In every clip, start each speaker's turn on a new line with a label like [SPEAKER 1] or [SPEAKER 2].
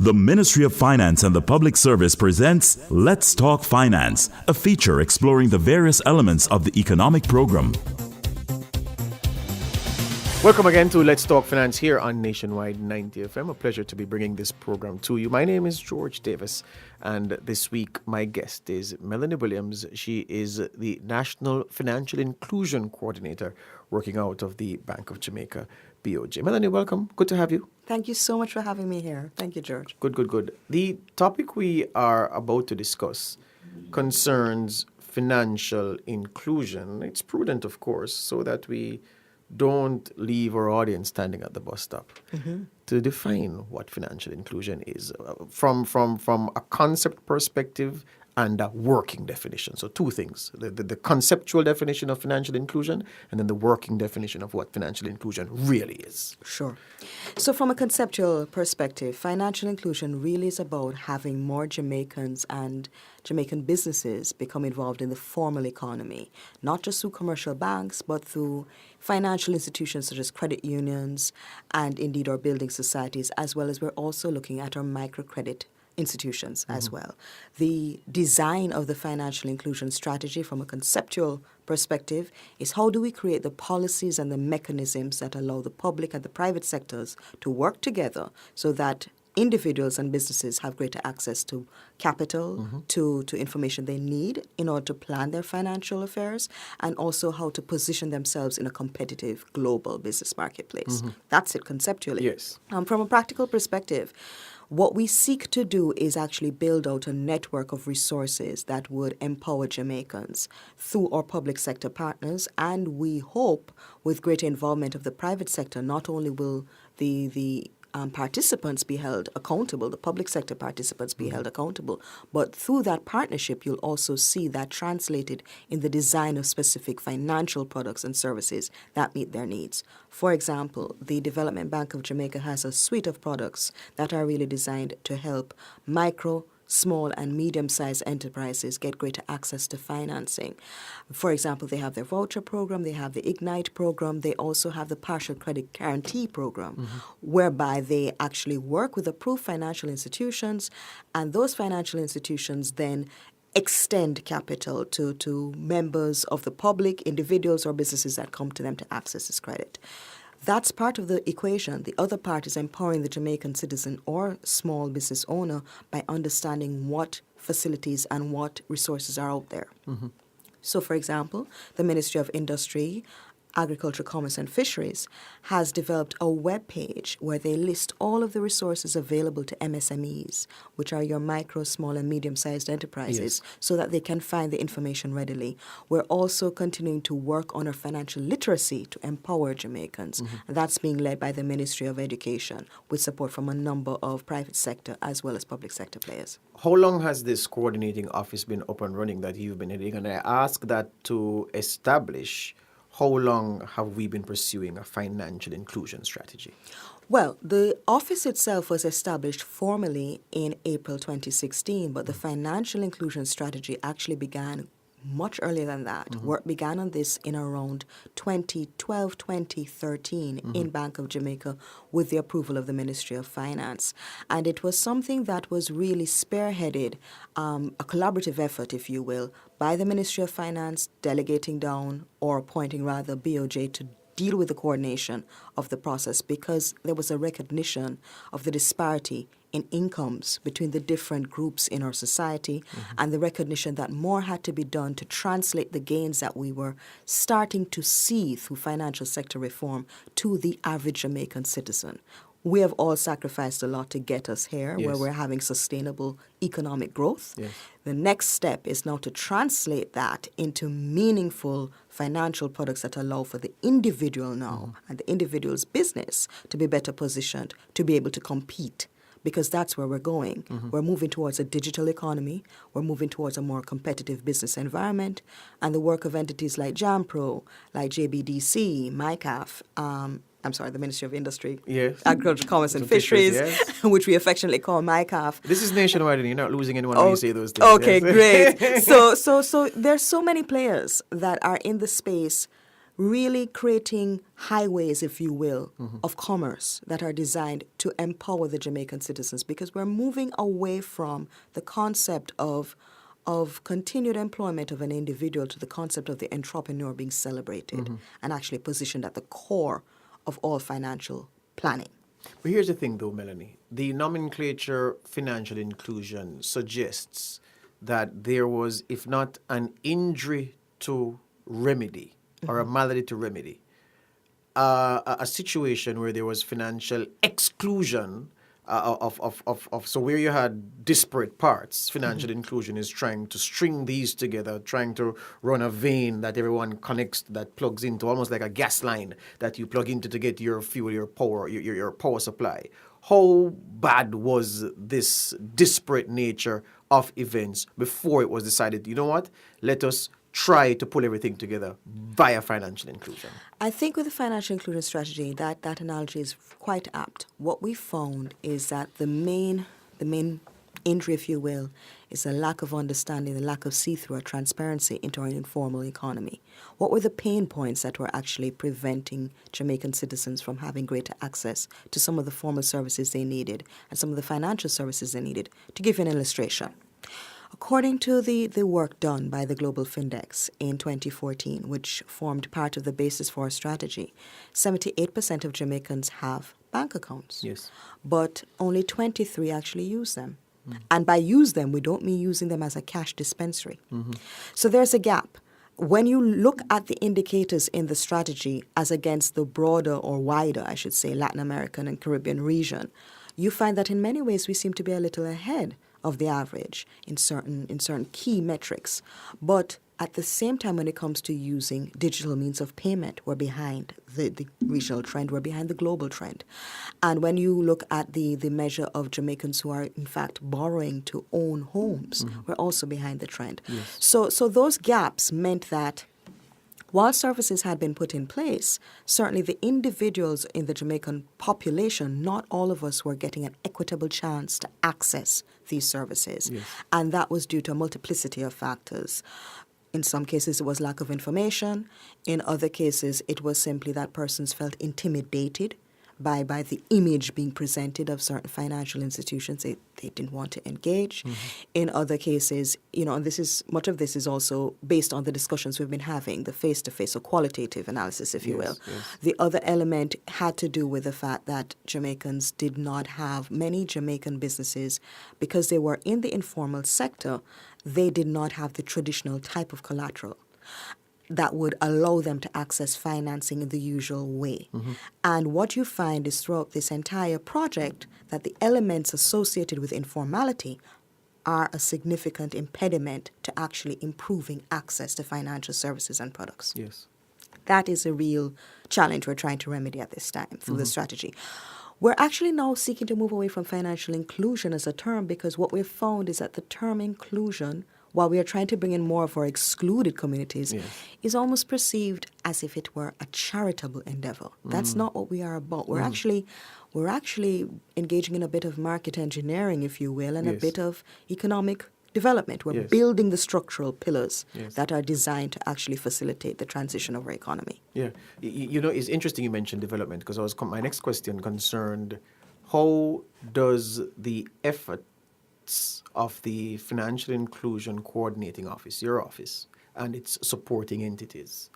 [SPEAKER 1] The Ministry of Finance and the Public Service presents Let's Talk Finance, a feature exploring the various elements of the economic program.
[SPEAKER 2] Welcome again to Let's Talk Finance here on Nationwide 90 FM. A pleasure to be bringing this program to you. My name is George Davis, and this week my guest is Melanie Williams. She is the National Financial Inclusion Coordinator working out of the Bank of Jamaica, BOJ. Melanie, welcome. Good to have you.
[SPEAKER 3] Thank you so much for having me here. Thank you, George.
[SPEAKER 2] Good. The topic we are about to discuss concerns financial inclusion. It's prudent, of course, so that we don't leave our audience standing at the bus stop to define what financial inclusion is from a concept perspective and a working definition. So two things, the conceptual definition of financial inclusion and then the working definition of what financial inclusion really is.
[SPEAKER 3] Sure. So from a conceptual perspective, financial inclusion really is about having more Jamaicans and Jamaican businesses become involved in the formal economy, not just through commercial banks, but through financial institutions such as credit unions and indeed our building societies, as well as we're also looking at our microcredit institutions as well. The design of the financial inclusion strategy from a conceptual perspective is how do we create the policies and the mechanisms that allow the public and the private sectors to work together so that individuals and businesses have greater access to capital, to information they need in order to plan their financial affairs, and also how to position themselves in a competitive global business marketplace. That's it conceptually.
[SPEAKER 2] Yes.
[SPEAKER 3] From a practical perspective, what we seek to do is actually build out a network of resources that would empower Jamaicans through our public sector partners, and we hope with greater involvement of the private sector, not only will the participants be held accountable, the public sector participants be held accountable, but through that partnership, you'll also see that translated in the design of specific financial products and services that meet their needs. For example, the Development Bank of Jamaica has a suite of products that are really designed to help micro, small and medium-sized enterprises get greater access to financing. For example, they have their voucher program, they have the Ignite program, they also have the partial credit guarantee program, whereby they actually work with approved financial institutions, and those financial institutions then extend capital to members of the public, individuals or businesses that come to them to access this credit. That's part of the equation. The other part is empowering the Jamaican citizen or small business owner by understanding what facilities and what resources are out there. So, for example, the Ministry of Industry, Agriculture, Commerce and Fisheries has developed a web page where they list all of the resources available to MSMEs, which are your micro, small and medium-sized enterprises, so that they can find the information readily. We're also continuing to work on our financial literacy to empower Jamaicans. And that's being led by the Ministry of Education with support from a number of private sector as well as public sector players.
[SPEAKER 2] How long has this coordinating office been up and running that you've been heading? And I ask that to establish how long have we been pursuing a financial inclusion strategy?
[SPEAKER 3] Well, the office itself was established formally in April 2016, but the financial inclusion strategy actually began much earlier than that. Work began on this in around 2012, 2013 in Bank of Jamaica with the approval of the Ministry of Finance. And it was something that was really spearheaded, a collaborative effort, if you will, by the Ministry of Finance delegating down or appointing rather BOJ to deal with the coordination of the process because there was a recognition of the disparity in incomes between the different groups in our society and the recognition that more had to be done to translate the gains that we were starting to see through financial sector reform to the average Jamaican citizen. We have all sacrificed a lot to get us here, where we're having sustainable economic growth. The next step is now to translate that into meaningful financial products that allow for the individual now and the individual's business to be better positioned to be able to compete. Because that's where we're going. We're moving towards a digital economy. We're moving towards a more competitive business environment. And the work of entities like JAMPRO, like JBDC, MICAF, the Ministry of Industry, Agriculture, Commerce and Fisheries, which we affectionately call MICAF.
[SPEAKER 2] This is nationwide and you're not losing anyone when you say those things.
[SPEAKER 3] Okay, great. So there's so many players that are in the space really creating highways, if you will, of commerce that are designed to empower the Jamaican citizens, because we're moving away from the concept of continued employment of an individual to the concept of the entrepreneur being celebrated and actually positioned at the core of all financial planning.
[SPEAKER 2] But here's the thing, though, Melanie. The nomenclature financial inclusion suggests that there was, if not an injury to remedy or a malady to remedy, a situation where there was financial exclusion so where you had disparate parts. Financial inclusion is trying to string these together, trying to run a vein that everyone connects, that plugs into, almost like a gas line that you plug into to get your fuel, your power, your power supply. How bad was this disparate nature of events before it was decided, you know what, let us try to pull everything together via financial inclusion?
[SPEAKER 3] I think with the financial inclusion strategy, that analogy is quite apt. What we found is that the main injury, if you will, is a lack of understanding, the lack of see-through or transparency into our informal economy. What were the pain points that were actually preventing Jamaican citizens from having greater access to some of the formal services they needed and some of the financial services they needed? To give you an illustration, according to the work done by the Global Findex in 2014, which formed part of the basis for our strategy, 78% of Jamaicans have bank accounts.
[SPEAKER 2] Yes.
[SPEAKER 3] But only 23 actually use them. And by use them, we don't mean using them as a cash dispensary. So there's a gap. When you look at the indicators in the strategy as against the broader or wider, I should say, Latin American and Caribbean region, you find that in many ways we seem to be a little ahead of the average in certain key metrics. But at the same time, when it comes to using digital means of payment, we're behind the regional trend, we're behind the global trend. And when you look at the measure of Jamaicans who are in fact borrowing to own homes, we're also behind the trend.
[SPEAKER 2] Yes.
[SPEAKER 3] So those gaps meant that while services had been put in place, certainly the individuals in the Jamaican population, not all of us were getting an equitable chance to access these services.
[SPEAKER 2] Yes.
[SPEAKER 3] And that was due to a multiplicity of factors. In some cases, it was lack of information. In other cases, it was simply that persons felt intimidated by the image being presented of certain financial institutions. They didn't want to engage. In other cases, and much of this is also based on the discussions we've been having, the face-to-face or qualitative analysis, if you will.
[SPEAKER 2] Yes.
[SPEAKER 3] The other element had to do with the fact that Jamaicans did not have many Jamaican businesses, because they were in the informal sector, they did not have the traditional type of collateral that would allow them to access financing in the usual way. And what you find is throughout this entire project that the elements associated with informality are a significant impediment to actually improving access to financial services and products.
[SPEAKER 2] Yes.
[SPEAKER 3] That is a real challenge we're trying to remedy at this time through the strategy. We're actually now seeking to move away from financial inclusion as a term, because what we've found is that the term inclusion, while we are trying to bring in more of our excluded communities, is almost perceived as if it were a charitable endeavor. That's not what we are about. We're actually engaging in a bit of market engineering, if you will, and a bit of economic development. We're building the structural pillars that are designed to actually facilitate the transition of our economy.
[SPEAKER 2] Yeah. It's interesting you mentioned development, because my next question concerned how does the effort of the Financial Inclusion Coordinating Office, your office, and its supporting entities,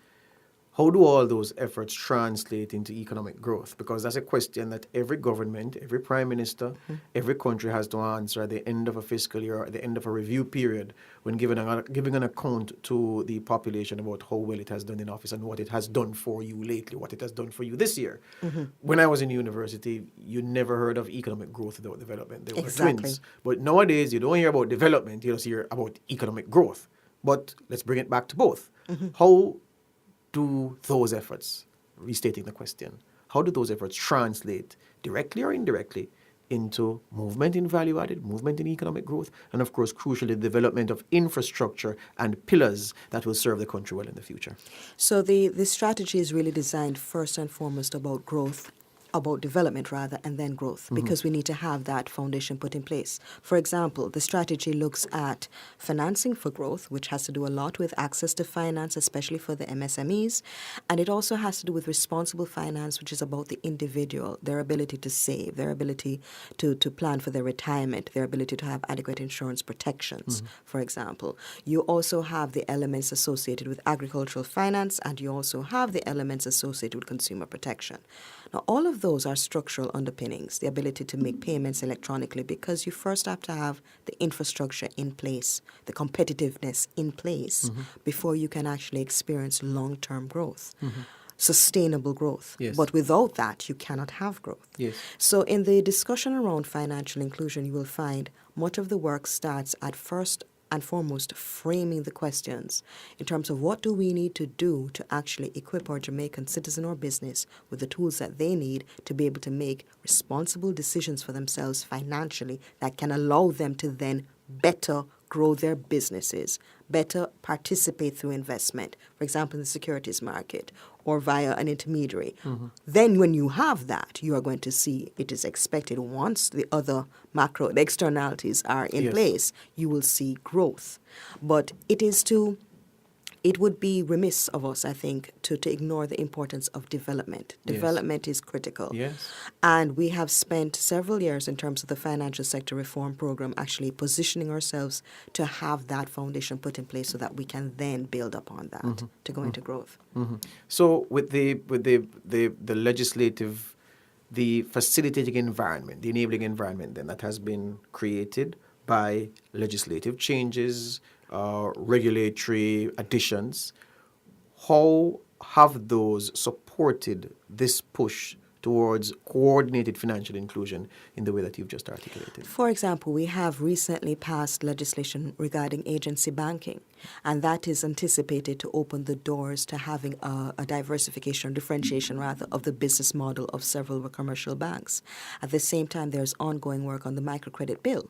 [SPEAKER 2] how do all those efforts translate into economic growth? Because that's a question that every government, every prime minister, every country has to answer at the end of a fiscal year, or at the end of a review period, when giving an account to the population about how well it has done in office and what it has done for you lately, what it has done for you this year. When I was in university, you never heard of economic growth without development. They were twins. But nowadays, you don't hear about development, you just hear about economic growth. But let's bring it back to both. How do those efforts, restating the question, how do those efforts translate directly or indirectly into movement in value added, movement in economic growth, and of course, crucially, the development of infrastructure and pillars that will serve the country well in the future?
[SPEAKER 3] So the strategy is really designed first and foremost about growth about development rather, and then growth, because we need to have that foundation put in place. For example, the strategy looks at financing for growth, which has to do a lot with access to finance, especially for the MSMEs, and it also has to do with responsible finance, which is about the individual, their ability to save, their ability to plan for their retirement, their ability to have adequate insurance protections, for example. You also have the elements associated with agricultural finance, and you also have the elements associated with consumer protection. Now, all of those are structural underpinnings, the ability to make payments electronically, because you first have to have the infrastructure in place, the competitiveness in place, before you can actually experience long-term growth, sustainable growth.
[SPEAKER 2] Yes.
[SPEAKER 3] But without that, you cannot have growth.
[SPEAKER 2] Yes.
[SPEAKER 3] So in the discussion around financial inclusion, you will find much of the work starts at first and foremost framing the questions in terms of what do we need to do to actually equip our Jamaican citizen or business with the tools that they need to be able to make responsible decisions for themselves financially that can allow them to then better grow their businesses, better participate through investment, for example, in the securities market or via an intermediary. Then when you have that, you are going to see it is expected once the other the externalities are in
[SPEAKER 2] Yes.
[SPEAKER 3] place, you will see growth. But it would be remiss of us, I think, to ignore the importance of development.
[SPEAKER 2] Yes.
[SPEAKER 3] Development is critical.
[SPEAKER 2] Yes.
[SPEAKER 3] And we have spent several years in terms of the financial sector reform program actually positioning ourselves to have that foundation put in place so that we can then build upon that to go into growth.
[SPEAKER 2] So with the legislative, the facilitating environment, the enabling environment then that has been created by legislative changes, regulatory additions, how have those supported this push towards coordinated financial inclusion in the way that you've just articulated?
[SPEAKER 3] For example, we have recently passed legislation regarding agency banking, and that is anticipated to open the doors to having a diversification, differentiation rather, of the business model of several commercial banks. At the same time, there's ongoing work on the microcredit bill.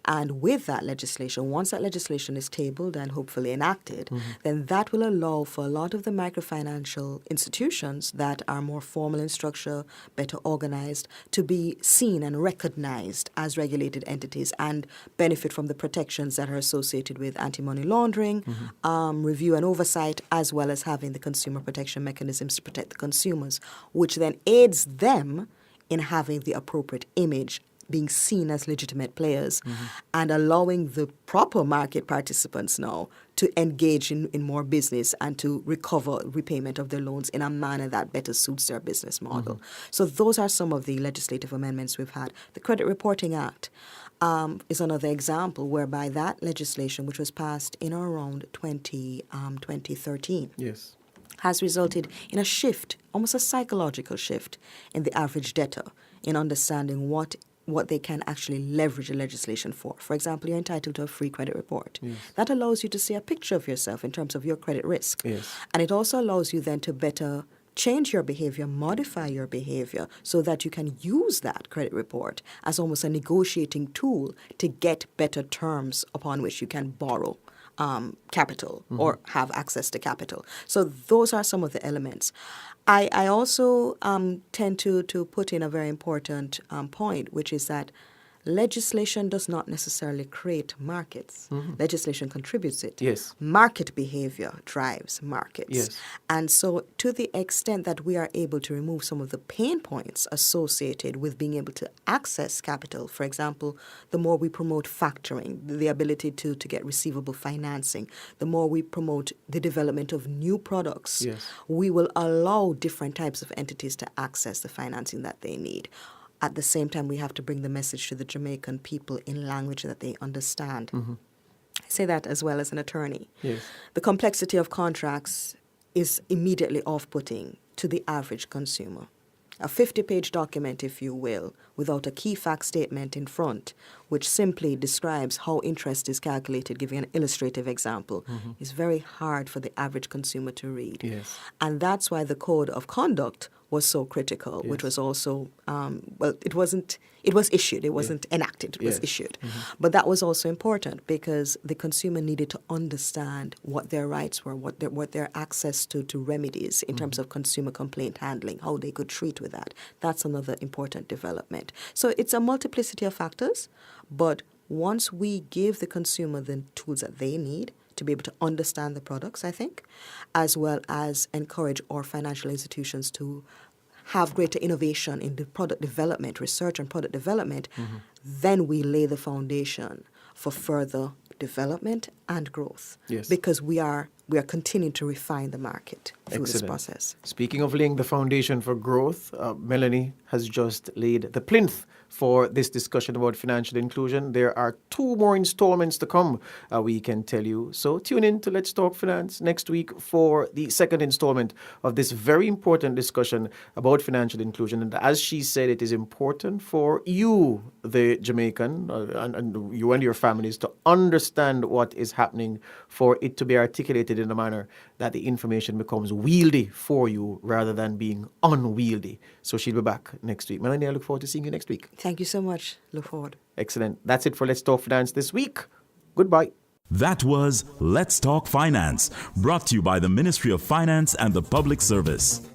[SPEAKER 3] And with that legislation, once that legislation is tabled and hopefully enacted, then that will allow for a lot of the microfinancial institutions that are more formal in structure, better organized, to be seen and recognized as regulated entities and benefit from the protections that are associated with anti-money laundering, review and oversight, as well as having the consumer protection mechanisms to protect the consumers, which then aids them in having the appropriate image, being seen as legitimate players, and allowing the proper market participants now to engage in more business and to recover repayment of their loans in a manner that better suits their business model. So those are some of the legislative amendments we've had. The Credit Reporting Act is another example whereby that legislation, which was passed in or around 2013,
[SPEAKER 2] Yes.
[SPEAKER 3] has resulted in a shift, almost a psychological shift, in the average debtor in understanding what they can actually leverage the legislation for. For example, you're entitled to a free credit report.
[SPEAKER 2] Yes.
[SPEAKER 3] That allows you to see a picture of yourself in terms of your credit risk.
[SPEAKER 2] Yes.
[SPEAKER 3] And it also allows you then to better change your behavior, modify your behavior, so that you can use that credit report as almost a negotiating tool to get better terms upon which you can borrow capital or have access to capital. So those are some of the elements. I also tend to put in a very important point, which is that legislation does not necessarily create markets. Legislation contributes it.
[SPEAKER 2] Yes.
[SPEAKER 3] Market behavior drives markets.
[SPEAKER 2] Yes.
[SPEAKER 3] And so to the extent that we are able to remove some of the pain points associated with being able to access capital, for example, the more we promote factoring, the ability to get receivable financing, the more we promote the development of new products,
[SPEAKER 2] Yes.
[SPEAKER 3] we will allow different types of entities to access the financing that they need. At the same time, we have to bring the message to the Jamaican people in language that they understand. I say that as well as an attorney.
[SPEAKER 2] Yes.
[SPEAKER 3] The complexity of contracts is immediately off-putting to the average consumer. A 50-page document, if you will, without a key fact statement in front, which simply describes how interest is calculated, giving an illustrative example, is very hard for the average consumer to read.
[SPEAKER 2] Yes.
[SPEAKER 3] And that's why the Code of Conduct was so critical, which was also, it was issued, it wasn't enacted, it was issued. But that was also important because the consumer needed to understand what their rights were, what their access to remedies in terms of consumer complaint handling, how they could treat with that. That's another important development. So it's a multiplicity of factors, but once we give the consumer the tools that they need to be able to understand the products, I think, as well as encourage our financial institutions to have greater innovation in the product development, research and product development, then we lay the foundation for further development and growth.
[SPEAKER 2] Yes.
[SPEAKER 3] Because we are continuing to refine the market through this process.
[SPEAKER 2] Speaking of laying the foundation for growth, Melanie has just laid the plinth for this discussion about financial inclusion. There are 2 more installments to come, we can tell you. So tune in to Let's Talk Finance next week for the second installment of this very important discussion about financial inclusion. And as she said, it is important for you, the Jamaican, and you and your families to understand what is happening, for it to be articulated in a manner that the information becomes wieldy for you rather than being unwieldy. So she'll be back next week. Melanie, I look forward to seeing you next week.
[SPEAKER 3] Thank you so much. Look forward.
[SPEAKER 2] Excellent. That's it for Let's Talk Finance this week. Goodbye.
[SPEAKER 1] That was Let's Talk Finance, brought to you by the Ministry of Finance and the Public Service.